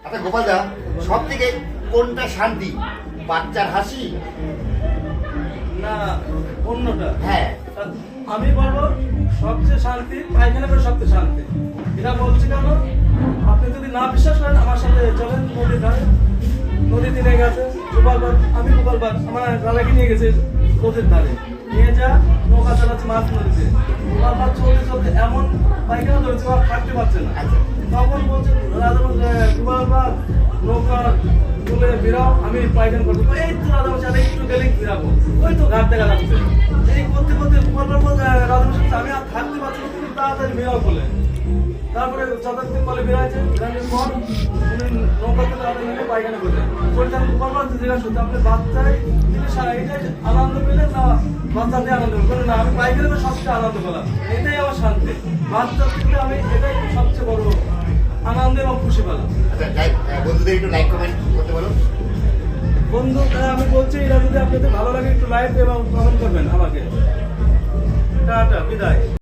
আচ্ছা গোপাল দা, সব থেকে কোনটা শান্তি, বাচ্চার হাসি না অন্যটা? হ্যাঁ আমি বলবো সবচেয়ে শান্তি পায়খানা করে সবচেয়ে শান্তি। এটা বলছি কেন, আপনি যদি না বিশ্বাস করেন আমার সাথে চলেন নদীর ধারে। নদী তীরে গেছে গোপালবার, আমি গোপালবার আমার দাদাকে নিয়ে গেছে নদীর ধারে, নিয়ে যা নৌকা চালাচ্ছে মাছ নদীতে। গোপালবার চলতে চলতে এমন পায়খানা ধরেছে আর থাকতে পারছে না। তখন বলছে রাজা বলছে গোপালবার নৌকা তুলে বেরাও, আমি পায়খানা করবো। এই তো রাজা বলছে একটু গেলে বেরাবো, ওই তো ঘাট দেখা যাচ্ছে। এই করতে করতে গোপালবার বলছে রাজা বলছে আমি আর থাকতে পারছি না, তুমি তাড়াতাড়ি বেরাও বলে। তারপরে যথার্থ কলে বেরোয়েছে, বেরানোর পর উনি নৌকাতে তাড়াতাড়ি নেমে পায়খানা করলেন। করতে আমি গোপালবার জিজ্ঞাসা করতে আপনি বাচ্চায় তিনি সারা এটাই আনন্দ পেলেন না বাচ্চাতে আনন্দ পেলেন? না, আমি পায়খানা করে সবচেয়ে আনন্দ পেলাম, এটাই আমার শান্তি। বাচ্চার থেকে আমি এটাই সবচেয়ে বড় আনন্দ এবং খুশি পেলাম। আচ্ছা যাই, বন্ধুদের একটু লাইক কমেন্ট করতে বলো। বন্ধু আমি বলছি এটা যদি আপনাদের ভালো লাগে একটু লাইক এবং কমেন্ট করবেন আমাকে। টাটা, বিদায়।